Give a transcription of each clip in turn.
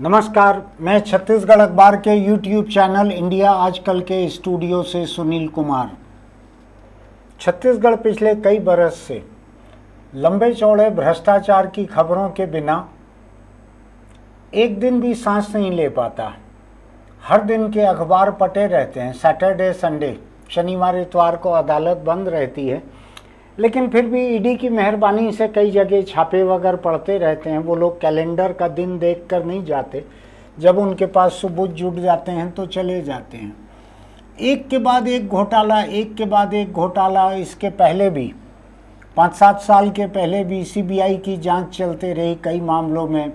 नमस्कार, मैं छत्तीसगढ़ अखबार के यूट्यूब चैनल इंडिया आजकल के स्टूडियो से सुनील कुमार। छत्तीसगढ़ पिछले कई बरस से लंबे चौड़े भ्रष्टाचार की खबरों के बिना एक दिन भी सांस नहीं ले पाता। हर दिन के अखबार पटे रहते हैं। सैटरडे संडे, शनिवार इतवार को अदालत बंद रहती है, लेकिन फिर भी ईडी की मेहरबानी से कई जगह छापे वगैरह पड़ते रहते हैं। वो लोग कैलेंडर का दिन देखकर नहीं जाते, जब उनके पास सबूत जुट जाते हैं तो चले जाते हैं। एक के बाद एक घोटाला, एक के बाद एक घोटाला। इसके पहले भी 5-7 साल के पहले भी सीबीआई की जांच चलते रही कई मामलों में।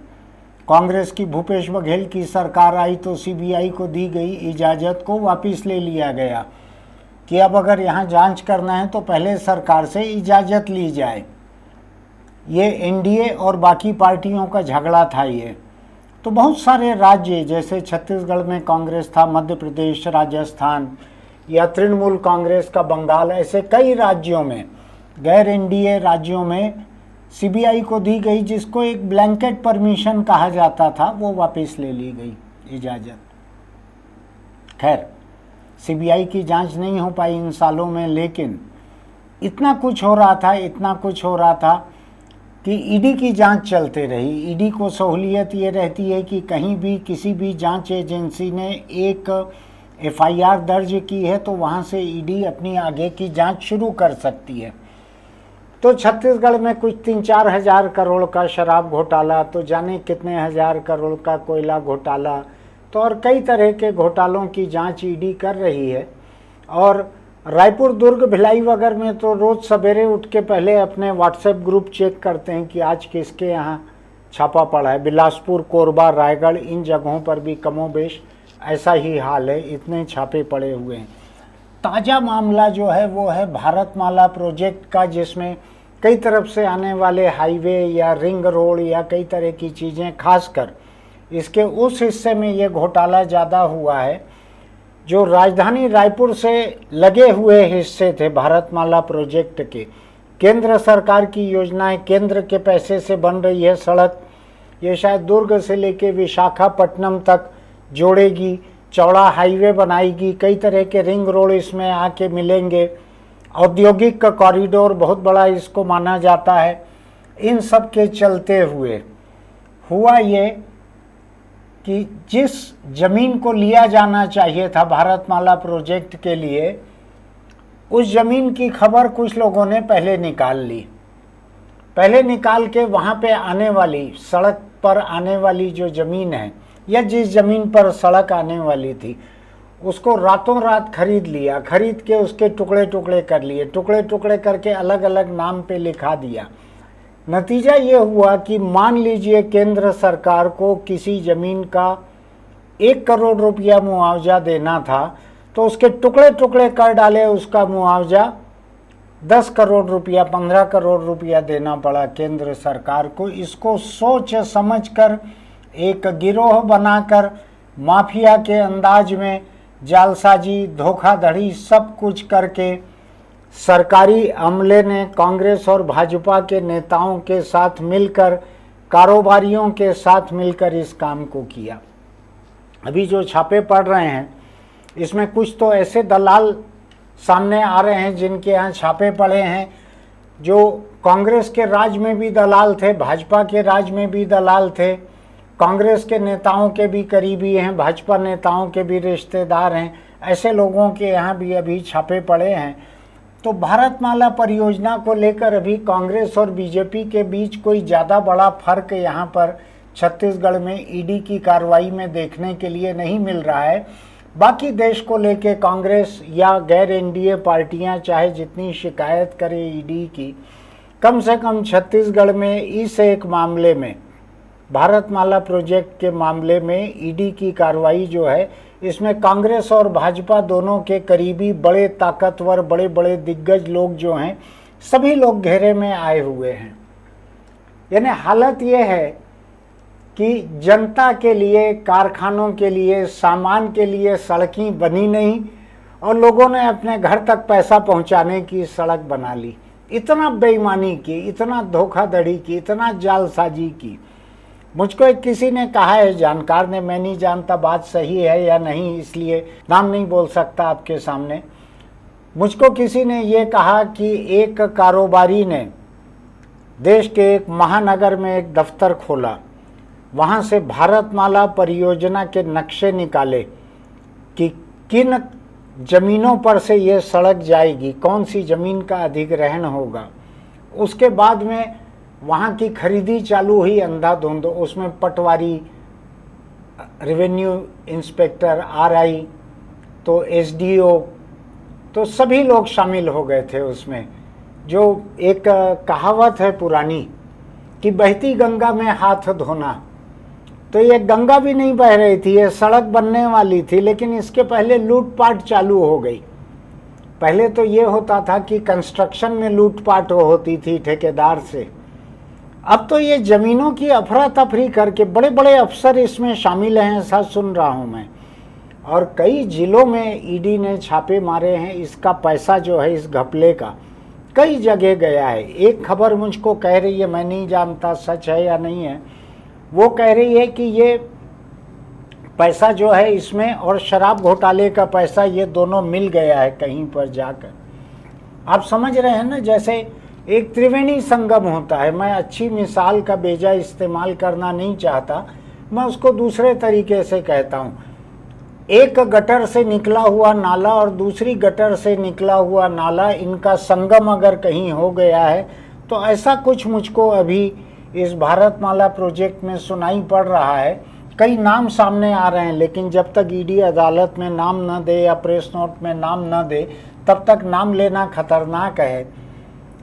कांग्रेस की भूपेश बघेल की सरकार आई तो सीबीआई को दी गई इजाज़त को वापस ले लिया गया कि अब अगर यहाँ जांच करना है तो पहले सरकार से इजाज़त ली जाए। ये एनडीए और बाकी पार्टियों का झगड़ा था। ये तो बहुत सारे राज्य, जैसे छत्तीसगढ़ में कांग्रेस था, मध्य प्रदेश, राजस्थान, या तृणमूल कांग्रेस का बंगाल, ऐसे कई राज्यों में, गैर एनडीए राज्यों में सीबीआई को दी गई, जिसको एक ब्लैंकेट परमिशन कहा जाता था, वो वापस ले ली गई इजाज़त। खैर, सीबीआई की जांच नहीं हो पाई इन सालों में, लेकिन इतना कुछ हो रहा था कि ईडी की जांच चलते रही। ईडी को सहूलियत ये रहती है कि कहीं भी किसी भी जांच एजेंसी ने एक एफआईआर दर्ज की है तो वहां से ईडी अपनी आगे की जांच शुरू कर सकती है। तो छत्तीसगढ़ में कुछ 3-4 हज़ार करोड़ का शराब घोटाला, तो जाने कितने हजार करोड़ का कोयला घोटाला, तो और कई तरह के घोटालों की जांच ईडी कर रही है। और रायपुर, दुर्ग, भिलाई वगैरह में तो रोज़ सवेरे उठ के पहले अपने व्हाट्सएप ग्रुप चेक करते हैं कि आज किसके यहाँ छापा पड़ा है। बिलासपुर, कोरबा, रायगढ़, इन जगहों पर भी कमोबेश ऐसा ही हाल है, इतने छापे पड़े हुए हैं। ताज़ा मामला जो है वो है भारतमाला प्रोजेक्ट का, जिसमें कई तरफ से आने वाले हाईवे या रिंग रोड या कई तरह की चीज़ें, खासकर इसके उस हिस्से में ये घोटाला ज़्यादा हुआ है जो राजधानी रायपुर से लगे हुए हिस्से थे भारतमाला प्रोजेक्ट के। केंद्र सरकार की योजनाएं, केंद्र के पैसे से बन रही है सड़क। ये शायद दुर्ग से लेके विशाखापट्टनम तक जोड़ेगी, चौड़ा हाईवे बनाएगी, कई तरह के रिंग रोड इसमें आके मिलेंगे। औद्योगिक का कॉरिडोर बहुत बड़ा इसको माना जाता है। इन सब के चलते हुए हुआ ये कि जिस जमीन को लिया जाना चाहिए था भारतमाला प्रोजेक्ट के लिए, उस जमीन की खबर कुछ लोगों ने पहले निकाल ली। पहले निकाल के वहाँ पे आने वाली, सड़क पर आने वाली जो ज़मीन है, या जिस ज़मीन पर सड़क आने वाली थी, उसको रातों रात खरीद लिया। खरीद के उसके टुकड़े टुकड़े कर लिए, टुकड़े टुकड़े करके अलग अलग नाम पे लिखा दिया। नतीजा ये हुआ कि मान लीजिए केंद्र सरकार को किसी ज़मीन का 1 करोड़ रुपया मुआवजा देना था, तो उसके टुकड़े टुकड़े कर डाले, उसका मुआवजा 10 करोड़ रुपया, 15 करोड़ रुपया देना पड़ा केंद्र सरकार को। इसको सोच समझ कर, एक गिरोह बनाकर, माफिया के अंदाज में जालसाजी, धोखाधड़ी सब कुछ करके सरकारी अमले ने कांग्रेस और भाजपा के नेताओं के साथ मिलकर, कारोबारियों के साथ मिलकर इस काम को किया। अभी जो छापे पड़ रहे हैं, इसमें कुछ तो ऐसे दलाल सामने आ रहे हैं जिनके यहाँ छापे पड़े हैं, जो कांग्रेस के राज में भी दलाल थे, भाजपा के राज में भी दलाल थे, कांग्रेस के नेताओं के भी करीबी हैं, भाजपा नेताओं के भी रिश्तेदार हैं। ऐसे लोगों के यहाँ भी अभी छापे पड़े हैं। तो भारतमाला परियोजना को लेकर अभी कांग्रेस और बीजेपी के बीच कोई ज़्यादा बड़ा फर्क यहाँ पर छत्तीसगढ़ में ईडी की कार्रवाई में देखने के लिए नहीं मिल रहा है। बाकी देश को लेके कांग्रेस या गैर एनडीए पार्टियां चाहे जितनी शिकायत करें ईडी की, कम से कम छत्तीसगढ़ में इस एक मामले में, भारतमाला प्रोजेक्ट के मामले में ईडी की कार्रवाई जो है, इसमें कांग्रेस और भाजपा दोनों के करीबी बड़े ताकतवर, बड़े बड़े दिग्गज लोग जो हैं, सभी लोग घेरे में आए हुए हैं। यानी हालत ये है कि जनता के लिए, कारखानों के लिए, सामान के लिए सड़कें बनी नहीं, और लोगों ने अपने घर तक पैसा पहुंचाने की सड़क बना ली। इतना बेईमानी की, इतना धोखाधड़ी की, इतना जालसाजी की। मुझको एक किसी ने कहा है, जानकार ने, मैं नहीं जानता बात सही है या नहीं, इसलिए नाम नहीं बोल सकता आपके सामने। मुझको किसी ने ये कहा कि एक कारोबारी ने देश के एक महानगर में एक दफ्तर खोला, वहाँ से भारतमाला परियोजना के नक्शे निकाले कि किन जमीनों पर से ये सड़क जाएगी, कौन सी ज़मीन का अधिग्रहण होगा। उसके बाद में वहाँ की खरीदी चालू हुई अंधाधुंध। उसमें पटवारी, रेवेन्यू इंस्पेक्टर, आरआई, तो एसडीओ, तो सभी लोग शामिल हो गए थे उसमें। जो एक कहावत है पुरानी कि बहती गंगा में हाथ धोना, तो ये गंगा भी नहीं बह रही थी, ये सड़क बनने वाली थी, लेकिन इसके पहले लूटपाट चालू हो गई। पहले तो ये होता था कि कंस्ट्रक्शन में लूटपाट होती थी ठेकेदार से, अब तो ये जमीनों की अफरा तफरी करके बड़े बड़े अफसर इसमें शामिल हैं, ऐसा सुन रहा हूँ मैं। और कई जिलों में ईडी ने छापे मारे हैं। इसका पैसा जो है इस घपले का कई जगह गया है। एक खबर मुझको कह रही है, मैं नहीं जानता सच है या नहीं है, वो कह रही है कि ये पैसा जो है इसमें और शराब घोटाले का पैसा, ये दोनों मिल गया है कहीं पर जाकर। आप समझ रहे हैं ना, जैसे एक त्रिवेणी संगम होता है। मैं अच्छी मिसाल का बेजा इस्तेमाल करना नहीं चाहता, मैं उसको दूसरे तरीके से कहता हूँ। एक गटर से निकला हुआ नाला और दूसरी गटर से निकला हुआ नाला, इनका संगम अगर कहीं हो गया है, तो ऐसा कुछ मुझको अभी इस भारतमाला प्रोजेक्ट में सुनाई पड़ रहा है। कई नाम सामने आ रहे हैं, लेकिन जब तक ईडी अदालत में नाम न दे या प्रेस नोट में नाम न दे, तब तक नाम लेना खतरनाक है।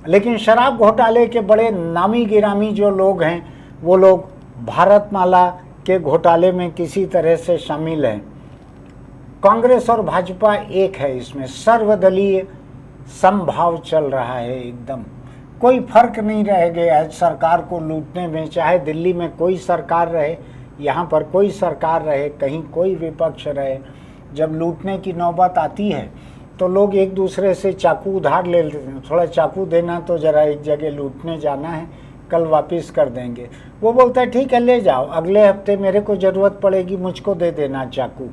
लेकिन शराब घोटाले के बड़े नामी गिरामी जो लोग हैं, वो लोग भारतमाला के घोटाले में किसी तरह से शामिल हैं। कांग्रेस और भाजपा एक है, इसमें सर्वदलीय समभाव चल रहा है एकदम। कोई फर्क नहीं रह गया है सरकार को लूटने में, चाहे दिल्ली में कोई सरकार रहे, यहाँ पर कोई सरकार रहे, कहीं कोई विपक्ष रहे। जब लूटने की नौबत आती है तो लोग एक दूसरे से चाकू उधार ले लेते हैं। थोड़ा चाकू देना तो ज़रा, एक जगह लूटने जाना है, कल वापस कर देंगे। वो बोलता है ठीक है ले जाओ, अगले हफ्ते मेरे को ज़रूरत पड़ेगी, मुझको दे देना चाकू।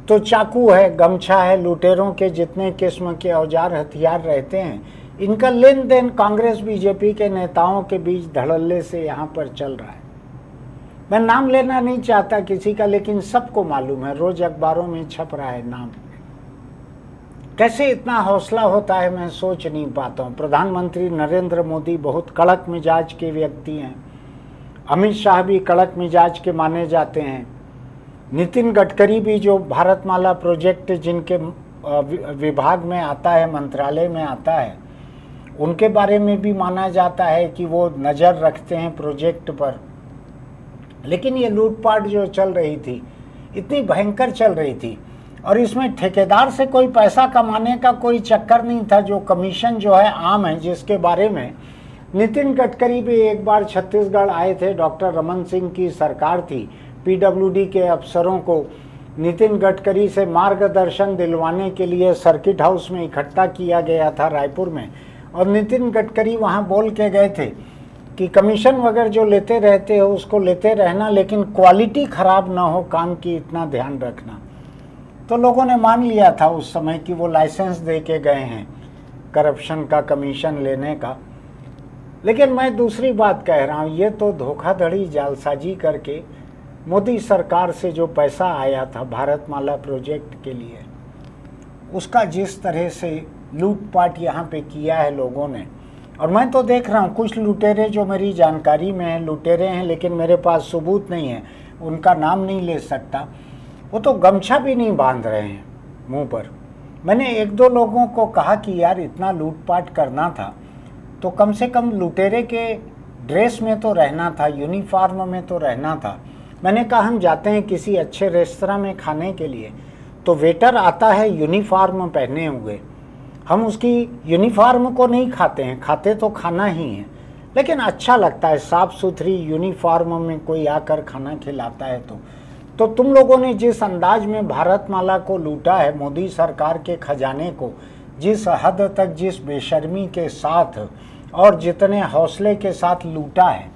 तो चाकू है, गमछा है, लुटेरों के जितने किस्म के औजार हथियार रहते हैं, इनका लेन देन कांग्रेस बीजेपी के नेताओं के बीच धड़ल्ले से यहाँ पर चल रहा है। मैं नाम लेना नहीं चाहता किसी का, लेकिन सबको मालूम है, रोज अखबारों में छप रहा है नाम। कैसे इतना हौसला होता है मैं सोच नहीं पाता हूँ। प्रधानमंत्री नरेंद्र मोदी बहुत कड़क मिजाज के व्यक्ति हैं, अमित शाह भी कड़क मिजाज के माने जाते हैं, नितिन गडकरी भी जो भारतमाला प्रोजेक्ट जिनके विभाग में आता है, मंत्रालय में आता है, उनके बारे में भी माना जाता है कि वो नज़र रखते हैं प्रोजेक्ट पर। लेकिन ये लूटपाट जो चल रही थी, इतनी भयंकर चल रही थी, और इसमें ठेकेदार से कोई पैसा कमाने का कोई चक्कर नहीं था। जो कमीशन जो है आम है, जिसके बारे में नितिन गडकरी भी एक बार छत्तीसगढ़ आए थे, डॉक्टर रमन सिंह की सरकार थी, पीडब्ल्यूडी के अफसरों को नितिन गडकरी से मार्गदर्शन दिलवाने के लिए सर्किट हाउस में इकट्ठा किया गया था रायपुर में। और नितिन गडकरी वहाँ बोल के गए थे कि कमीशन वगैरह जो लेते रहते हो उसको लेते रहना, लेकिन क्वालिटी ख़राब ना हो काम की, इतना ध्यान रखना। तो लोगों ने मान लिया था उस समय कि वो लाइसेंस दे के गए हैं करप्शन का, कमीशन लेने का। लेकिन मैं दूसरी बात कह रहा हूँ, ये तो धोखाधड़ी जालसाजी करके मोदी सरकार से जो पैसा आया था भारतमाला प्रोजेक्ट के लिए, उसका जिस तरह से लूटपाट यहाँ पे किया है लोगों ने। और मैं तो देख रहा हूँ कुछ लुटेरे जो मेरी जानकारी में हैं, लुटेरे हैं, लेकिन मेरे पास सबूत नहीं है, उनका नाम नहीं ले सकता, वो तो गमछा भी नहीं बांध रहे हैं मुंह पर। मैंने एक दो लोगों को कहा कि यार इतना लूटपाट करना था तो कम से कम लुटेरे के ड्रेस में तो रहना था, यूनिफॉर्म में तो रहना था। मैंने कहा हम जाते हैं किसी अच्छे रेस्तरां में खाने के लिए, तो वेटर आता है यूनिफॉर्म पहने हुए, हम उसकी यूनिफॉर्म को नहीं खाते हैं, खाते तो खाना ही है, लेकिन अच्छा लगता है साफ़ सुथरी यूनिफॉर्म में कोई आकर खाना खिलाता है। तो तुम लोगों ने जिस अंदाज में भारतमाला को लूटा है, मोदी सरकार के खजाने को, जिस हद तक, जिस बेशर्मी के साथ और जितने हौसले के साथ लूटा है,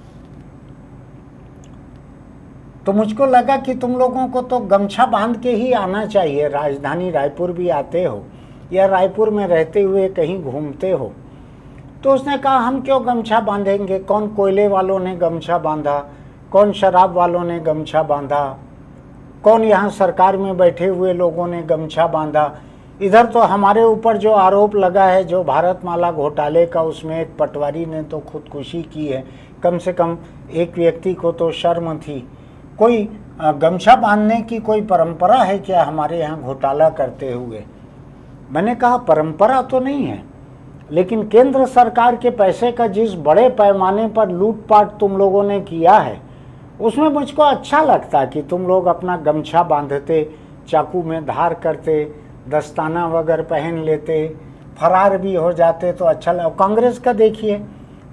तो मुझको लगा कि तुम लोगों को तो गमछा बांध के ही आना चाहिए, राजधानी रायपुर भी आते हो या रायपुर में रहते हुए कहीं घूमते हो। तो उसने कहा हम क्यों गमछा बांधेंगे, कौन कोयले वालों ने गमछा बांधा, कौन शराब वालों ने गमछा बांधा, कौन यहाँ सरकार में बैठे हुए लोगों ने गमछा बांधा। इधर तो हमारे ऊपर जो आरोप लगा है जो भारतमाला घोटाले का, उसमें एक पटवारी ने तो खुदकुशी की है। कम से कम एक व्यक्ति को तो शर्म थी। कोई गमछा बांधने की कोई परंपरा है क्या हमारे यहाँ घोटाला करते हुए? मैंने कहा परंपरा तो नहीं है, लेकिन केंद्र सरकार के पैसे का जिस बड़े पैमाने पर लूटपाट तुम लोगों ने किया है, उसमें मुझको अच्छा लगता कि तुम लोग अपना गमछा बांधते, चाकू में धार करते, दस्ताना वगैरह पहन लेते, फरार भी हो जाते तो अच्छा लगा। कांग्रेस का देखिए,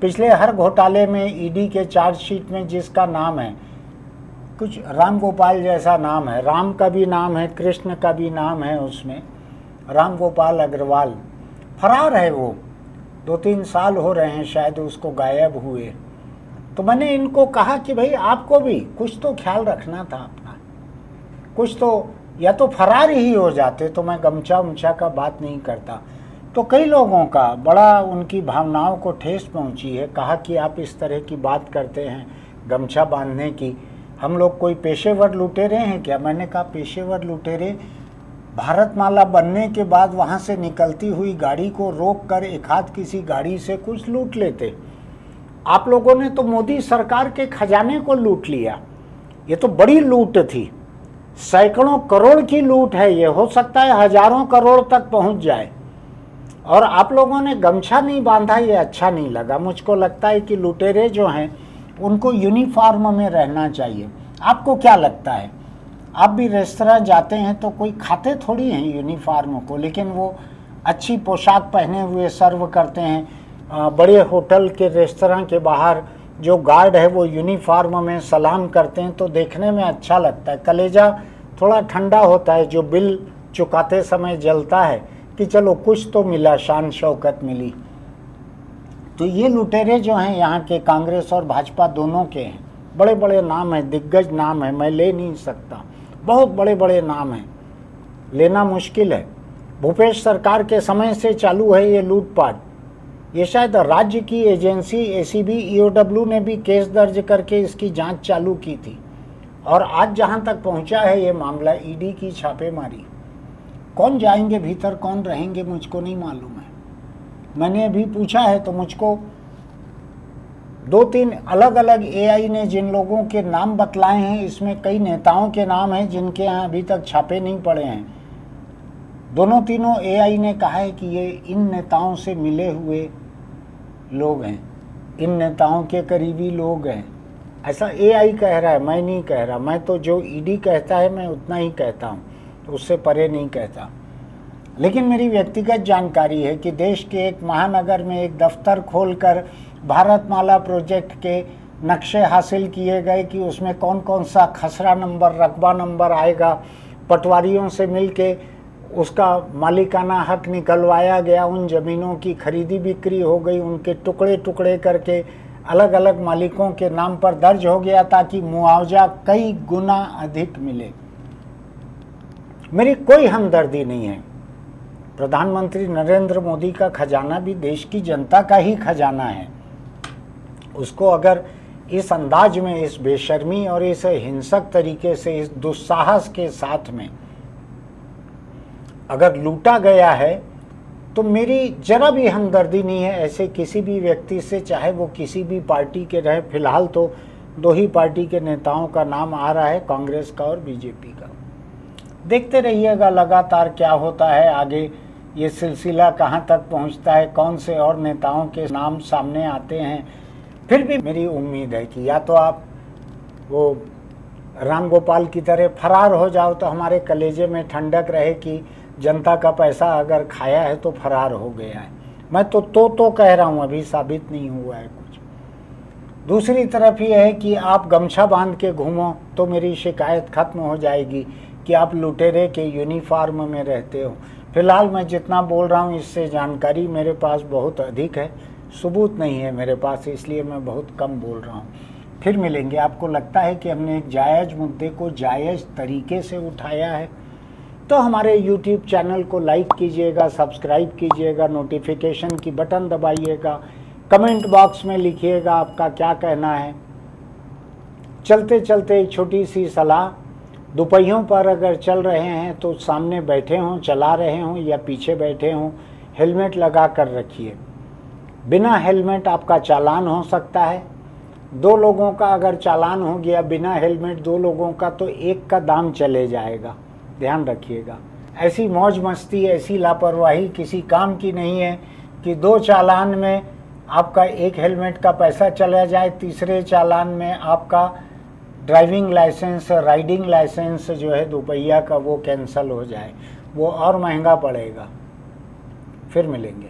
पिछले हर घोटाले में ईडी के चार्जशीट में जिसका नाम है, कुछ राम गोपाल जैसा नाम है, राम का भी नाम है, कृष्ण का भी नाम है, उसमें राम गोपाल अग्रवाल फरार है। वो 2-3 साल हो रहे हैं शायद उसको गायब हुए। तो मैंने इनको कहा कि भाई आपको भी कुछ तो ख्याल रखना था अपना, कुछ तो, या तो फरार ही हो जाते। तो मैं गमछा उमछा का बात नहीं करता। तो कई लोगों का बड़ा उनकी भावनाओं को ठेस पहुंची है। कहा कि आप इस तरह की बात करते हैं गमछा बांधने की, हम लोग कोई पेशेवर लुटेरे हैं क्या? मैंने कहा पेशेवर लुटेरे भारतमाला बनने के बाद वहाँ से निकलती हुई गाड़ी को रोक कर एक आध किसी गाड़ी से कुछ लूट लेते। आप लोगों ने तो मोदी सरकार के खजाने को लूट लिया। ये तो बड़ी लूट थी, सैकड़ों करोड़ की लूट है। ये हो सकता है हजारों करोड़ तक पहुंच जाए। और आप लोगों ने गमछा नहीं बांधा, ये अच्छा नहीं लगा। मुझको लगता है कि लुटेरे जो हैं उनको यूनिफॉर्म में रहना चाहिए। आपको क्या लगता है? आप भी रेस्तरां जाते हैं तो कोई खाते थोड़ी हैं यूनिफॉर्म को, लेकिन वो अच्छी पोशाक पहने हुए सर्व करते हैं। बड़े होटल के रेस्तरां के बाहर जो गार्ड है वो यूनिफॉर्म में सलाम करते हैं तो देखने में अच्छा लगता है। कलेजा थोड़ा ठंडा होता है, जो बिल चुकाते समय जलता है कि चलो कुछ तो मिला, शान शौकत मिली। तो ये लुटेरे जो हैं यहाँ के, कांग्रेस और भाजपा दोनों के हैं, बड़े बड़े नाम हैं, दिग्गज नाम है, मैं ले नहीं सकता, बहुत बड़े बड़े नाम हैं, लेना मुश्किल है। भूपेश सरकार के समय से चालू है ये लूटपाट। ये शायद राज्य की एजेंसी एसीबी ईओडब्ल्यू ने भी केस दर्ज करके इसकी जांच चालू की थी। और आज जहां तक पहुंचा है ये मामला, ईडी की छापेमारी, कौन जाएंगे भीतर, कौन रहेंगे, मुझको नहीं मालूम है। मैंने अभी पूछा है तो मुझको 2-3 अलग अलग एआई ने जिन लोगों के नाम बतलाए हैं, इसमें कई नेताओं के नाम हैं जिनके यहाँ अभी तक छापे नहीं पड़े हैं। दोनों तीनों एआई ने कहा है कि ये इन नेताओं से मिले हुए लोग हैं, इन नेताओं के करीबी लोग हैं। ऐसा एआई कह रहा है, मैं नहीं कह रहा। मैं तो जो ईडी कहता है मैं उतना ही कहता हूँ, उससे परे नहीं कहता। लेकिन मेरी व्यक्तिगत जानकारी है कि देश के एक महानगर में एक दफ्तर खोलकर भारतमाला प्रोजेक्ट के नक्शे हासिल किए गए कि उसमें कौन कौन सा खसरा नंबर, रकबा नंबर आएगा। पटवारियों से मिलके उसका मालिकाना हक निकलवाया गया, उन ज़मीनों की खरीदी बिक्री हो गई, उनके टुकड़े टुकड़े करके अलग अलग मालिकों के नाम पर दर्ज हो गया ताकि मुआवजा कई गुना अधिक मिले। मेरी कोई हमदर्दी नहीं है। प्रधानमंत्री नरेंद्र मोदी का खजाना भी देश की जनता का ही खजाना है। उसको अगर इस अंदाज में, इस बेशर्मी और इस हिंसक तरीके से, इस दुस्साहस के साथ में अगर लूटा गया है तो मेरी जरा भी हमदर्दी नहीं है ऐसे किसी भी व्यक्ति से, चाहे वो किसी भी पार्टी के रहे। फिलहाल तो 2 ही पार्टी के नेताओं का नाम आ रहा है, कांग्रेस का और बीजेपी का। देखते रहिएगा लगातार क्या होता है आगे, ये सिलसिला कहाँ तक पहुँचता है, कौन से और नेताओं के नाम सामने आते हैं। फिर भी मेरी उम्मीद है कि या तो आप वो राम गोपाल की तरह फरार हो जाओ तो हमारे कलेजे में ठंडक रहे कि जनता का पैसा अगर खाया है तो फरार हो गया है। मैं तो कह रहा हूँ, अभी साबित नहीं हुआ है कुछ। दूसरी तरफ ये है कि आप गमछा बांध के घूमो तो मेरी शिकायत खत्म हो जाएगी कि आप लुटेरे के यूनिफॉर्म में रहते हो। फिलहाल मैं जितना बोल रहा हूँ इससे जानकारी मेरे पास बहुत अधिक है, सबूत नहीं है मेरे पास, इसलिए मैं बहुत कम बोल रहा हूँ। फिर मिलेंगे। आपको लगता है कि हमने एक जायज़ मुद्दे को जायज़ तरीके से उठाया है तो हमारे YouTube चैनल को लाइक कीजिएगा, सब्सक्राइब कीजिएगा, नोटिफिकेशन की बटन दबाइएगा, कमेंट बॉक्स में लिखिएगा आपका क्या कहना है। चलते चलते एक छोटी सी सलाह, दोपहियों पर अगर चल रहे हैं तो सामने बैठे हों, चला रहे हों या पीछे बैठे हों, हेलमेट लगा कर रखिए। बिना हेलमेट आपका चालान हो सकता है। 2 लोगों का अगर चालान हो गया बिना हेलमेट 2 लोगों का, तो एक का दाम चले जाएगा, ध्यान रखिएगा। ऐसी मौज मस्ती, ऐसी लापरवाही किसी काम की नहीं है कि 2 चालान में आपका एक हेलमेट का पैसा चला जाए, तीसरे चालान में आपका ड्राइविंग लाइसेंस, राइडिंग लाइसेंस जो है दोपहिया का वो कैंसिल हो जाए, वो और महंगा पड़ेगा। फिर मिलेंगे।